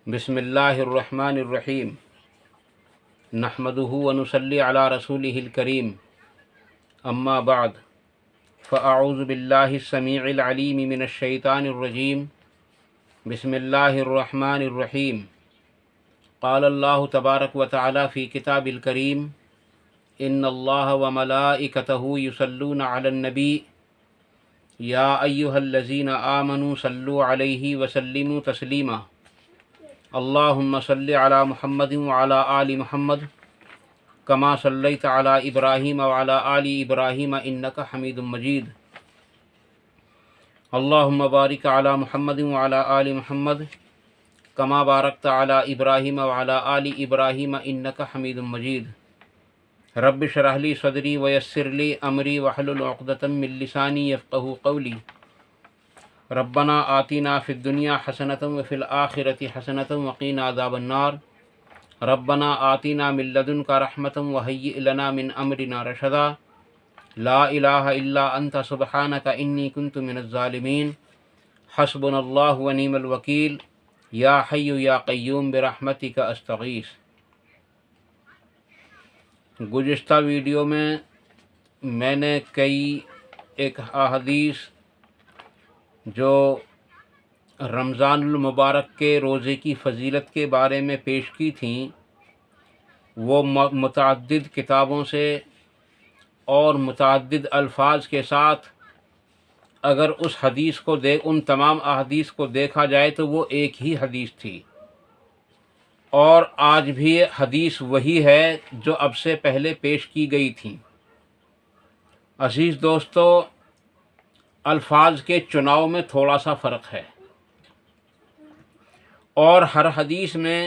بسم اللہ الرحمن الرحیم نحمدہ ونصلی علی رسولہ الکریم اما بعد فاعوذ باللہ السمیع العلیم من الشیطان الرجیم بسم اللہ الرحمن الرحیم قال اللہ تبارک و تعالی فی کتاب الکریم ان اللہ وملائکتہ یصلون علی النبی یا ایہا الذین آمنوا صلوا علیہ وسلموا تسلیما اللہم صلی علی محمد وعلی آل محمد کما صلیت علی ابراہیم وعلی آل ابراہیم انک حمید مجید اللہم بارک علی محمد وعلی آل محمد کما بارکت علی ابراہیم وعلی آل ابراہیم انک حمید مجید رب اشرح لی صدری ویسر لی امری واحلل عقدۃ من لسانی یفقہوا قولی ربنا آتنا فی الدنیا حسنۃ وفی الآخرۃ حسنۃ وقینا عذاب النار ربنا آتنا من لدنک رحمۃ وہیئ لنا من امرنا رشدا لا الہ الا انت سبحانک انی کنت من الظالمین حسبنا اللہ ونعم الوکیل یا حی یا قیوم برحمتک استغیث۔ گزشتہ ویڈیو میں نے کئی ایک احادیث جو رمضان المبارک کے روزے کی فضیلت کے بارے میں پیش کی تھیں، وہ متعدد کتابوں سے اور متعدد الفاظ کے ساتھ اگر اس حدیث کو ان تمام احادیث کو دیکھا جائے تو وہ ایک ہی حدیث تھی، اور آج بھی حدیث وہی ہے جو اب سے پہلے پیش کی گئی تھیں۔ عزیز دوستو، الفاظ کے چناؤ میں تھوڑا سا فرق ہے، اور ہر حدیث میں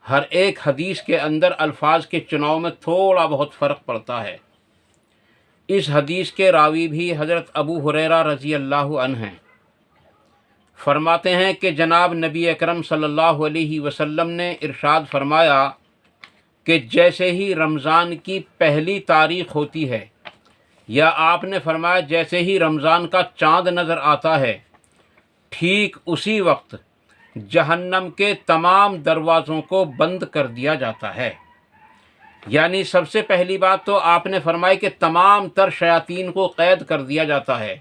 ہر ایک حدیث کے اندر الفاظ کے چناؤ میں تھوڑا بہت فرق پڑتا ہے۔ اس حدیث کے راوی بھی حضرت ابو ہریرہ رضی اللہ عنہ ہیں۔ فرماتے ہیں کہ جناب نبی اکرم صلی اللہ علیہ وسلم نے ارشاد فرمایا کہ جیسے ہی رمضان کی پہلی تاریخ ہوتی ہے، یا آپ نے فرمایا جیسے ہی رمضان کا چاند نظر آتا ہے، ٹھیک اسی وقت جہنم کے تمام دروازوں کو بند کر دیا جاتا ہے۔ یعنی سب سے پہلی بات تو آپ نے فرمایا کہ تمام تر شیاطین کو قید کر دیا جاتا ہے،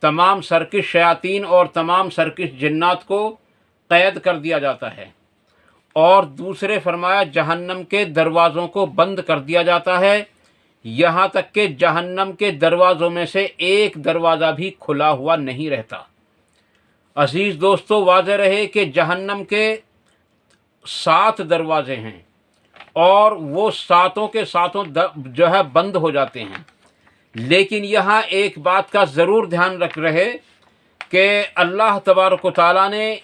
تمام سرکش شیاطین اور تمام سرکش جنات کو قید کر دیا جاتا ہے، اور دوسرے فرمایا جہنم کے دروازوں کو بند کر دیا جاتا ہے، یہاں تک کہ جہنم کے دروازوں میں سے ایک دروازہ بھی کھلا ہوا نہیں رہتا۔ عزیز دوستو، واضح رہے کہ جہنم کے 7 دروازے ہیں، اور وہ ساتوں کے ساتوں جو ہے بند ہو جاتے ہیں، لیکن یہاں ایک بات کا ضرور دھیان رکھ رہے کہ اللہ تبارک و تعالیٰ نے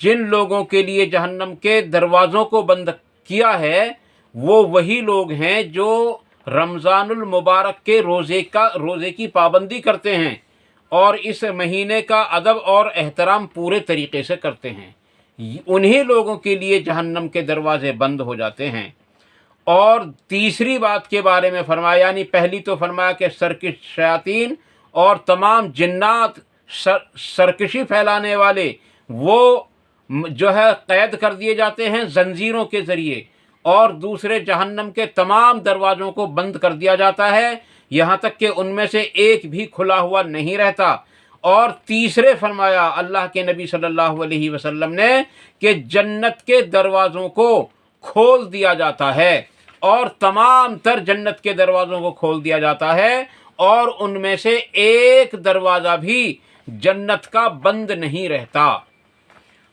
جن لوگوں کے لیے جہنم کے دروازوں کو بند کیا ہے، وہ وہی لوگ ہیں جو رمضان المبارک کے روزے کی پابندی کرتے ہیں، اور اس مہینے کا ادب اور احترام پورے طریقے سے کرتے ہیں۔ انہی لوگوں کے لیے جہنم کے دروازے بند ہو جاتے ہیں۔ اور تیسری بات کے بارے میں فرمایا، یعنی پہلی تو فرمایا کہ سرکش شیاطین اور تمام جنات سرکشی پھیلانے والے وہ جو ہے قید کر دیے جاتے ہیں زنجیروں کے ذریعے، اور دوسرے جہنم کے تمام دروازوں کو بند کر دیا جاتا ہے، یہاں تک کہ ان میں سے ایک بھی کھلا ہوا نہیں رہتا۔ اور تیسرے فرمایا اللہ کے نبی صلی اللہ علیہ وسلم نے کہ جنت کے دروازوں کو کھول دیا جاتا ہے، اور تمام تر جنت کے دروازوں کو کھول دیا جاتا ہے، اور ان میں سے ایک دروازہ بھی جنت کا بند نہیں رہتا۔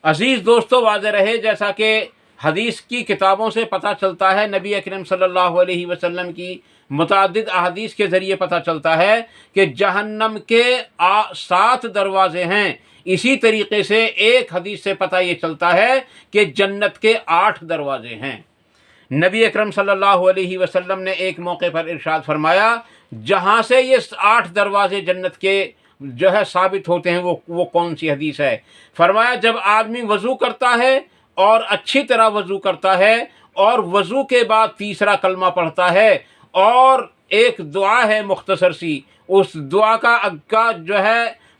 عزیز دوستو، واضح رہے جیسا کہ حدیث کی کتابوں سے پتہ چلتا ہے، نبی اکرم صلی اللہ علیہ وسلم کی متعدد احادیث کے ذریعے پتہ چلتا ہے کہ جہنم کے 7 دروازے ہیں۔ اسی طریقے سے ایک حدیث سے پتہ یہ چلتا ہے کہ جنت کے 8 دروازے ہیں۔ نبی اکرم صلی اللہ علیہ وسلم نے ایک موقع پر ارشاد فرمایا، جہاں سے یہ 8 دروازے جنت کے جو ہے ثابت ہوتے ہیں، وہ کون سی حدیث ہے؟ فرمایا جب آدمی وضو کرتا ہے اور اچھی طرح وضو کرتا ہے، اور وضو کے بعد تیسرا کلمہ پڑھتا ہے، اور ایک دعا ہے مختصر سی، اس دعا کا جو ہے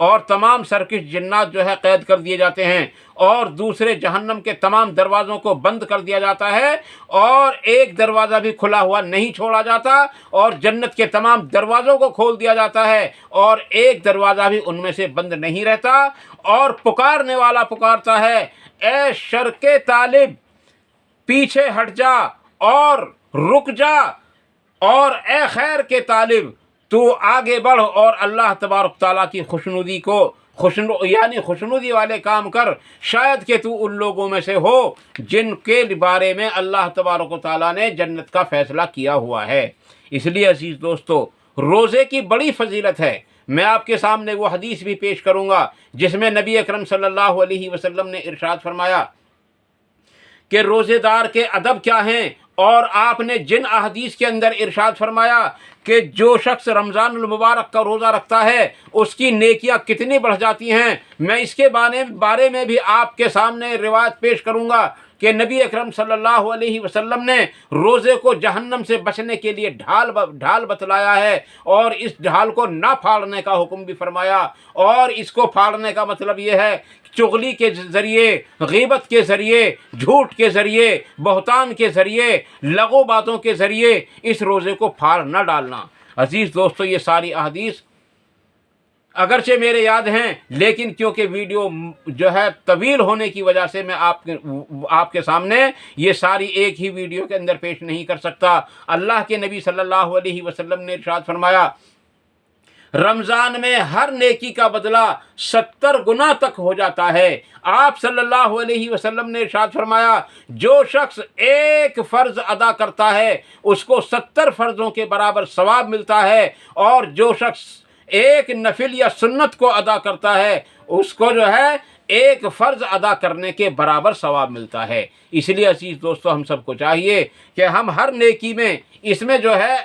اور تمام سرکش جنات جو ہے قید کر دیے جاتے ہیں، اور دوسرے جہنم کے تمام دروازوں کو بند کر دیا جاتا ہے، اور ایک دروازہ بھی کھلا ہوا نہیں چھوڑا جاتا، اور جنت کے تمام دروازوں کو کھول دیا جاتا ہے اور ایک دروازہ بھی ان میں سے بند نہیں رہتا، اور پکارنے والا پکارتا ہے، اے شر کے طالب پیچھے ہٹ جا اور رک جا، اور اے خیر کے طالب تو آگے بڑھ اور اللہ تبارک تعالیٰ کی خوشنودی کو یعنی خوشنودی والے کام کر، شاید کہ تو ان لوگوں میں سے ہو جن کے بارے میں اللہ تبارک و تعالیٰ نے جنت کا فیصلہ کیا ہوا ہے۔ اس لیے عزیز دوستو، روزے کی بڑی فضیلت ہے۔ میں آپ کے سامنے وہ حدیث بھی پیش کروں گا جس میں نبی اکرم صلی اللہ علیہ وسلم نے ارشاد فرمایا کہ روزے دار کے ادب کیا ہیں، اور آپ نے جن احادیث کے اندر ارشاد فرمایا کہ جو شخص رمضان المبارک کا روزہ رکھتا ہے اس کی نیکیاں کتنی بڑھ جاتی ہیں، میں اس کے بارے میں بھی آپ کے سامنے روایت پیش کروں گا کہ نبی اکرم صلی اللہ علیہ وسلم نے روزے کو جہنم سے بچنے کے لیے ڈھال بتلایا ہے، اور اس ڈھال کو نہ پھاڑنے کا حکم بھی فرمایا۔ اور اس کو پھاڑنے کا مطلب یہ ہے چغلی کے ذریعے، غیبت کے ذریعے، جھوٹ کے ذریعے، بہتان کے ذریعے، لغو باتوں کے ذریعے اس روزے کو پھاڑ نہ ڈالنا۔ عزیز دوستو، یہ ساری احادیث اگرچہ میرے یاد ہیں، لیکن کیونکہ ویڈیو جو ہے طویل ہونے کی وجہ سے میں آپ کے سامنے یہ ساری ایک ہی ویڈیو کے اندر پیش نہیں کر سکتا۔ اللہ کے نبی صلی اللہ علیہ وسلم نے ارشاد فرمایا، رمضان میں ہر نیکی کا بدلہ 70 گنا تک ہو جاتا ہے۔ آپ صلی اللہ علیہ وسلم نے ارشاد فرمایا، جو شخص ایک فرض ادا کرتا ہے اس کو 70 فرضوں کے برابر ثواب ملتا ہے، اور جو شخص ایک نفل یا سنت کو ادا کرتا ہے اس کو جو ہے ایک فرض ادا کرنے کے برابر ثواب ملتا ہے۔ اس لیے عزیز دوستو، ہم سب کو چاہیے کہ ہم ہر نیکی میں اس میں جو ہے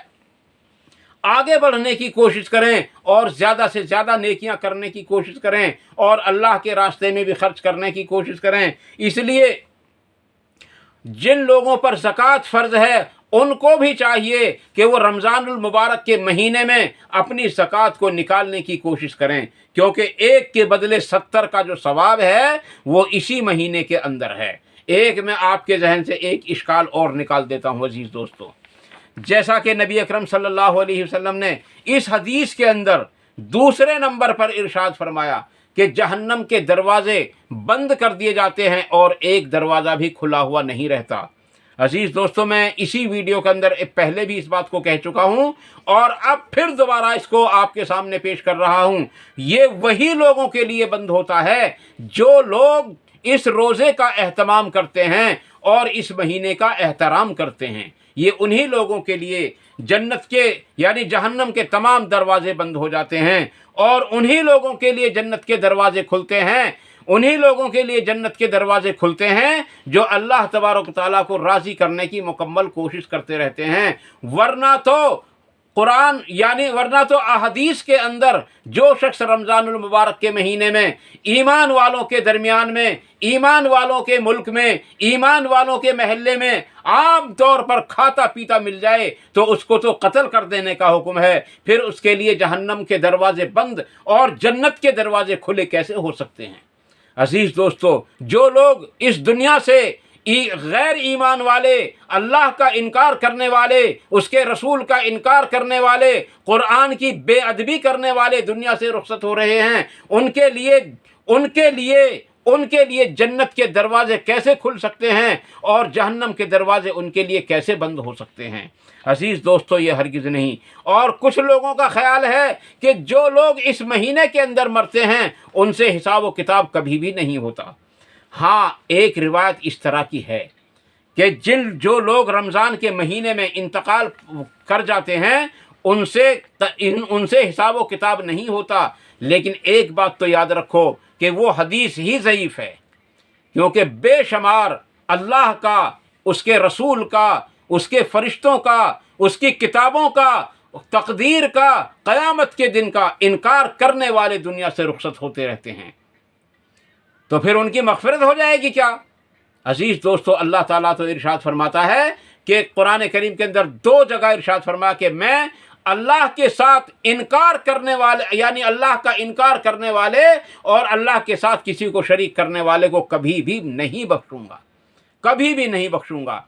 آگے بڑھنے کی کوشش کریں، اور زیادہ سے زیادہ نیکیاں کرنے کی کوشش کریں، اور اللہ کے راستے میں بھی خرچ کرنے کی کوشش کریں۔ اس لیے جن لوگوں پر زکوٰۃ فرض ہے ان کو بھی چاہیے کہ وہ رمضان المبارک کے مہینے میں اپنی زکوٰۃ کو نکالنے کی کوشش کریں، کیونکہ ایک کے بدلے 70 کا جو ثواب ہے وہ اسی مہینے کے اندر ہے۔ ایک میں آپ کے ذہن سے ایک اشکال اور نکال دیتا ہوں عزیز دوستو، جیسا کہ نبی اکرم صلی اللہ علیہ وسلم نے اس حدیث کے اندر دوسرے نمبر پر ارشاد فرمایا کہ جہنم کے دروازے بند کر دیے جاتے ہیں اور ایک دروازہ بھی کھلا ہوا نہیں رہتا۔ عزیز دوستو، میں اسی ویڈیو کے اندر پہلے بھی اس بات کو کہہ چکا ہوں، اور اب پھر دوبارہ اس کو آپ کے سامنے پیش کر رہا ہوں۔ یہ وہی لوگوں کے لیے بند ہوتا ہے جو لوگ اس روزے کا اہتمام کرتے ہیں اور اس مہینے کا احترام کرتے ہیں۔ یہ انہی لوگوں کے لیے جنت کے یعنی جہنم کے تمام دروازے بند ہو جاتے ہیں، اور انہی لوگوں کے لیے جنت کے دروازے کھلتے ہیں، انہی لوگوں کے لیے جنت کے دروازے کھلتے ہیں جو اللہ تبارک و تعالیٰ کو راضی کرنے کی مکمل کوشش کرتے رہتے ہیں۔ ورنہ تو احادیث کے اندر جو شخص رمضان المبارک کے مہینے میں ایمان والوں کے درمیان میں، ایمان والوں کے ملک میں، ایمان والوں کے محلے میں عام طور پر کھاتا پیتا مل جائے تو اس کو تو قتل کر دینے کا حکم ہے، پھر اس کے لیے جہنم کے دروازے بند اور جنت کے دروازے کھلے کیسے ہو سکتے ہیں؟ عزیز دوستو، جو لوگ اس دنیا سے غیر ایمان والے، اللہ کا انکار کرنے والے، اس کے رسول کا انکار کرنے والے، قرآن کی بے ادبی کرنے والے دنیا سے رخصت ہو رہے ہیں، ان کے لیے جنت کے دروازے کیسے کھل سکتے ہیں اور جہنم کے دروازے ان کے لیے کیسے بند ہو سکتے ہیں؟ عزیز دوستو، یہ ہرگز نہیں۔ اور کچھ لوگوں کا خیال ہے کہ جو لوگ اس مہینے کے اندر مرتے ہیں ان سے حساب و کتاب کبھی بھی نہیں ہوتا۔ ہاں، ایک روایت اس طرح کی ہے کہ جو لوگ رمضان کے مہینے میں انتقال کر جاتے ہیں ان سے حساب و کتاب نہیں ہوتا، لیکن ایک بات تو یاد رکھو کہ وہ حدیث ہی ضعیف ہے، کیونکہ بے شمار اللہ کا، اس کے رسول کا، اس کے فرشتوں کا، اس کی کتابوں کا، تقدیر کا، قیامت کے دن کا انکار کرنے والے دنیا سے رخصت ہوتے رہتے ہیں، تو پھر ان کی مغفرت ہو جائے گی کیا؟ عزیز دوستو، اللہ تعالیٰ تو ارشاد فرماتا ہے کہ قرآن کریم کے اندر 2 جگہ ارشاد فرمایا کہ میں اللہ کے ساتھ انکار کرنے والے یعنی اللہ کا انکار کرنے والے اور اللہ کے ساتھ کسی کو شریک کرنے والے کو کبھی بھی نہیں بخشوں گا، کبھی بھی نہیں بخشوں گا۔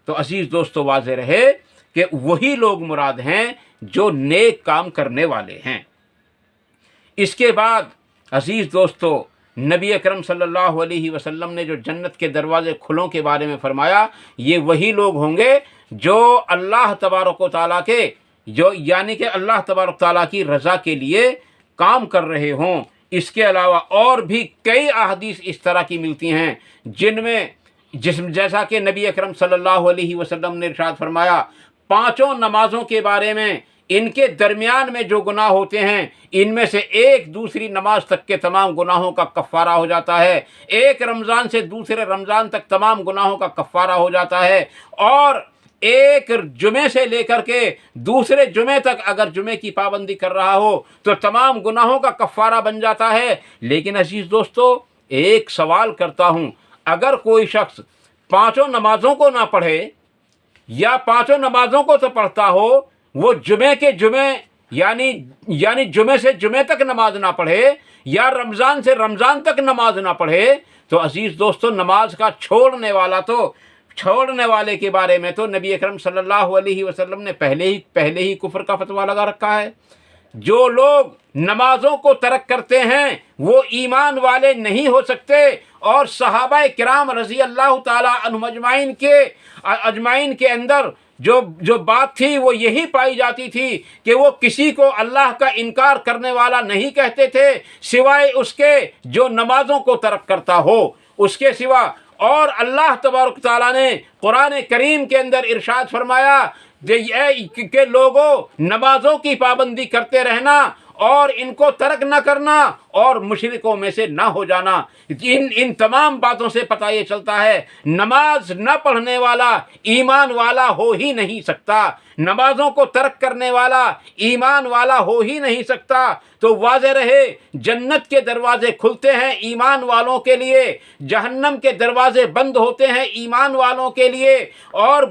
تو عزیز دوستو واضح رہے کہ وہی لوگ مراد ہیں جو نیک کام کرنے والے ہیں۔ اس کے بعد عزیز دوستو نبی اکرم صلی اللہ علیہ وسلم نے جو جنت کے دروازے کھلوں کے بارے میں فرمایا، یہ وہی لوگ ہوں گے جو اللہ تبارک و تعالیٰ کے یعنی کہ اللہ تبارک و تعالیٰ کی رضا کے لیے کام کر رہے ہوں۔ اس کے علاوہ اور بھی کئی احادیث اس طرح کی ملتی ہیں جن میں جیسا کہ نبی اکرم صلی اللہ علیہ وسلم نے ارشاد فرمایا، پانچوں نمازوں کے بارے میں ان کے درمیان میں جو گناہ ہوتے ہیں ان میں سے ایک دوسری نماز تک کے تمام گناہوں کا کفارہ ہو جاتا ہے، ایک رمضان سے دوسرے رمضان تک تمام گناہوں کا کفارہ ہو جاتا ہے، اور ایک جمعے سے لے کر کے دوسرے جمعے تک اگر جمعے کی پابندی کر رہا ہو تو تمام گناہوں کا کفارہ بن جاتا ہے۔ لیکن عزیز دوستو ایک سوال کرتا ہوں، اگر کوئی شخص پانچوں نمازوں کو نہ پڑھے یا پانچوں نمازوں کو تو پڑھتا ہو، وہ جمعے کے جمعے یعنی جمعے سے جمعے تک نماز نہ پڑھے یا رمضان سے رمضان تک نماز نہ پڑھے، تو عزیز دوستو نماز کا چھوڑنے والے کے بارے میں تو نبی اکرم صلی اللہ علیہ وسلم نے پہلے ہی کفر کا فتویٰ لگا رکھا ہے۔ جو لوگ نمازوں کو ترک کرتے ہیں وہ ایمان والے نہیں ہو سکتے، اور صحابہ کرام رضی اللہ تعالی عنہم اجمعین کے اندر جو بات تھی وہ یہی پائی جاتی تھی کہ وہ کسی کو اللہ کا انکار کرنے والا نہیں کہتے تھے سوائے اس کے جو نمازوں کو ترک کرتا ہو، اس کے سوا۔ اور اللہ تبارک تعالیٰ نے قرآن کریم کے اندر ارشاد فرمایا کہ لوگوں نمازوں کی پابندی کرتے رہنا اور ان کو ترک نہ کرنا اور مشرکوں میں سے نہ ہو جانا۔ ان تمام باتوں سے پتہ یہ چلتا ہے نماز نہ پڑھنے والا ایمان والا ہو ہی نہیں سکتا، نمازوں کو ترک کرنے والا ایمان والا ہو ہی نہیں سکتا۔ تو واضح رہے جنت کے دروازے کھلتے ہیں ایمان والوں کے لیے، جہنم کے دروازے بند ہوتے ہیں ایمان والوں کے لیے، اور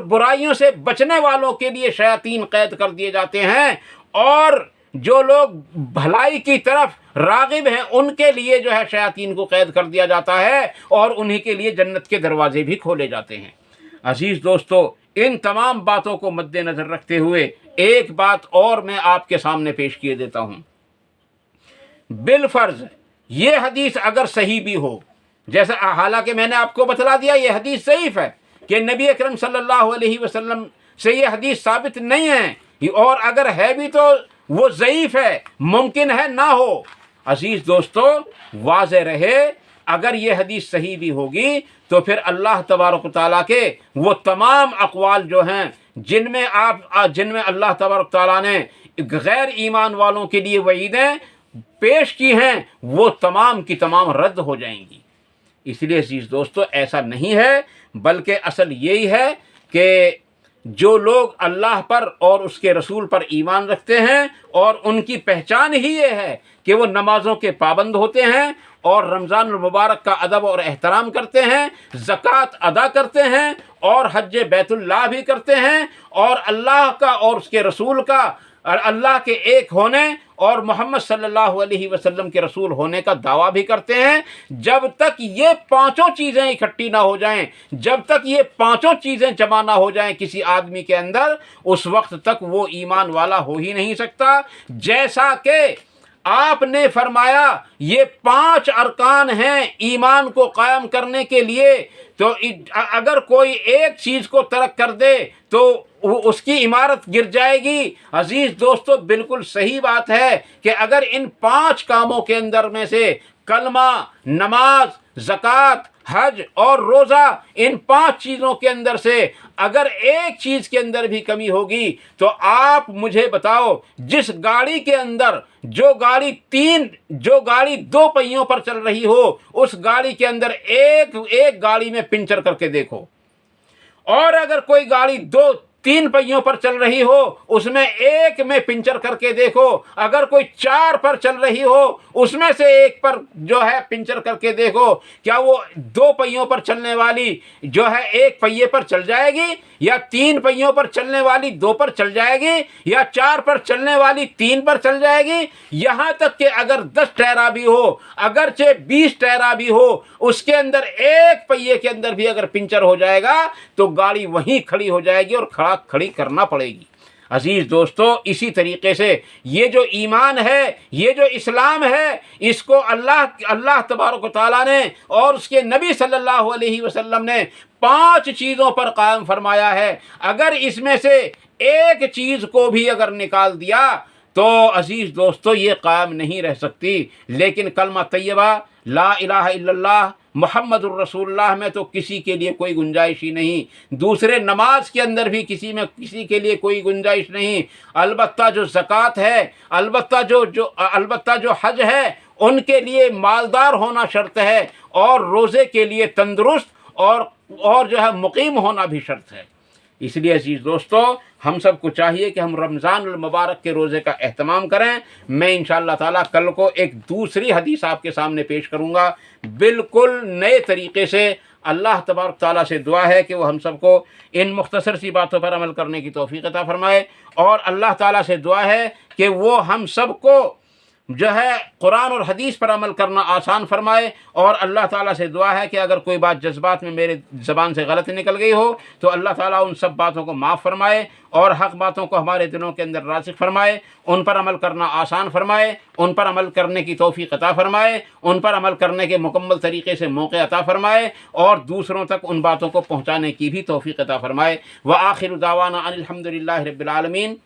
برائیوں سے بچنے والوں کے لیے شیاطین قید کر دیے جاتے ہیں، اور جو لوگ بھلائی کی طرف راغب ہیں ان کے لیے جو ہے شیاطین کو قید کر دیا جاتا ہے، اور انہی کے لیے جنت کے دروازے بھی کھولے جاتے ہیں۔ عزیز دوستو ان تمام باتوں کو مد نظر رکھتے ہوئے ایک بات اور میں آپ کے سامنے پیش کیے دیتا ہوں۔ بالفرض یہ حدیث اگر صحیح بھی ہو، جیسا حالانکہ میں نے آپ کو بتلا دیا یہ حدیث ضعیف ہے کہ نبی اکرم صلی اللہ علیہ وسلم سے یہ حدیث ثابت نہیں ہے، اور اگر ہے بھی تو وہ ضعیف ہے، ممکن ہے نہ ہو۔ عزیز دوستو واضح رہے اگر یہ حدیث صحیح بھی ہوگی تو پھر اللہ تبارک و تعالیٰ کے وہ تمام اقوال جو ہیں جن میں اللہ تبارک و تعالیٰ نے غیر ایمان والوں کے لیے وعیدیں پیش کی ہیں وہ تمام کی تمام رد ہو جائیں گی۔ اس لیے عزیز دوستو ایسا نہیں ہے، بلکہ اصل یہی ہے کہ جو لوگ اللہ پر اور اس کے رسول پر ایمان رکھتے ہیں اور ان کی پہچان ہی یہ ہے کہ وہ نمازوں کے پابند ہوتے ہیں اور رمضان المبارک کا ادب اور احترام کرتے ہیں، زکوٰۃ ادا کرتے ہیں اور حج بیت اللہ بھی کرتے ہیں، اور اللہ کا اور اس کے رسول کا اللہ کے ایک ہونے اور محمد صلی اللہ علیہ وسلم کے رسول ہونے کا دعویٰ بھی کرتے ہیں، جب تک یہ پانچوں چیزیں اکٹھی نہ ہو جائیں، جب تک یہ پانچوں چیزیں جمع نہ ہو جائیں کسی آدمی کے اندر، اس وقت تک وہ ایمان والا ہو ہی نہیں سکتا۔ جیسا کہ آپ نے فرمایا یہ 5 ارکان ہیں ایمان کو قائم کرنے کے لیے، تو اگر کوئی ایک چیز کو ترک کر دے تو اس کی عمارت گر جائے گی۔ عزیز دوستو بالکل صحیح بات ہے کہ اگر ان 5 کاموں کے اندر میں سے کلمہ، نماز، زکوٰۃ، حج اور روزہ، ان 5 چیزوں کے اندر سے اگر ایک چیز کے اندر بھی کمی ہوگی تو آپ مجھے بتاؤ جس گاڑی کے اندر جو گاڑی 2 پہیوں پر چل رہی ہو اس گاڑی کے اندر ایک گاڑی میں پنچر کر کے دیکھو، اور اگر کوئی گاڑی 3 پہیوں پر چل رہی ہو اس میں ایک میں پنچر کر کے دیکھو، اگر کوئی 4 پر چل رہی ہو اس میں سے ایک پر جو ہے پنچر کر کے دیکھو، کیا وہ 2 پہیوں پر چلنے والی جو ہے ایک پہیے پر چل جائے گی؟ یا 3 پہیوں پر چلنے والی 2 پر چل جائے گی یا 4 پر چلنے والی 3 پر چل جائے گی، یہاں تک کہ اگر 10 ٹائرہ بھی ہو، اگرچہ 20 ٹائرہ بھی ہو، اس کے اندر ایک پہیے کے اندر بھی اگر پنچر ہو جائے گا تو گاڑی وہیں کھڑی ہو جائے گی اور کھڑی کرنا پڑے گی۔ عزیز دوستو، اسی طریقے سے یہ جو ایمان ہے، یہ جو اسلام ہے، اس کو اللہ تبارک و تعالیٰ نے اور اس کے نبی صلی اللہ علیہ وسلم نے 5 چیزوں پر قائم فرمایا ہے۔ اگر اس میں سے ایک چیز کو بھی اگر نکال دیا تو عزیز دوستو یہ قائم نہیں رہ سکتی۔ لیکن کلمہ طیبہ لا الہ الا اللہ محمد الرسول اللہ میں تو کسی کے لیے کوئی گنجائش ہی نہیں، دوسرے نماز کے اندر بھی کسی کے لیے کوئی گنجائش نہیں۔ البتہ جو زکوٰۃ ہے، البتہ جو حج ہے، ان کے لیے مالدار ہونا شرط ہے، اور روزے کے لیے تندرست اور جو ہے مقیم ہونا بھی شرط ہے۔ اس لیے عزیز دوستو، ہم سب کو چاہیے کہ ہم رمضان المبارک کے روزے کا اہتمام کریں۔ میں انشاءاللہ تعالیٰ کل کو ایک دوسری حدیث آپ کے سامنے پیش کروں گا، بالکل نئے طریقے سے۔ اللہ تبارک تعالیٰ سے دعا ہے کہ وہ ہم سب کو ان مختصر سی باتوں پر عمل کرنے کی توفیق عطا فرمائے، اور اللہ تعالیٰ سے دعا ہے کہ وہ ہم سب کو جو ہے قرآن اور حدیث پر عمل کرنا آسان فرمائے، اور اللہ تعالیٰ سے دعا ہے کہ اگر کوئی بات جذبات میں میرے زبان سے غلط نکل گئی ہو تو اللہ تعالیٰ ان سب باتوں کو معاف فرمائے، اور حق باتوں کو ہمارے دلوں کے اندر راسخ فرمائے، ان پر عمل کرنا آسان فرمائے، ان پر عمل کرنے کی توفیق عطا فرمائے، ان پر عمل کرنے کے مکمل طریقے سے موقع عطا فرمائے، اور دوسروں تک ان باتوں کو پہنچانے کی بھی توفیق عطا فرمائے۔ وآخر دعوانا ان الحمد للہ رب العالمین۔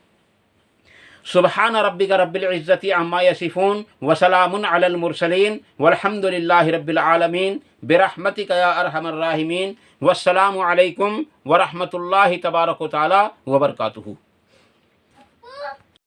سبحان ربک رب العزت عما یصفون وسلام علی المرسلین والحمد للہ رب العالمین برحمتک یا ارحم الراحمین، والسلام علیکم ورحمۃ اللہ تبارک و تعالی وبرکاتہ۔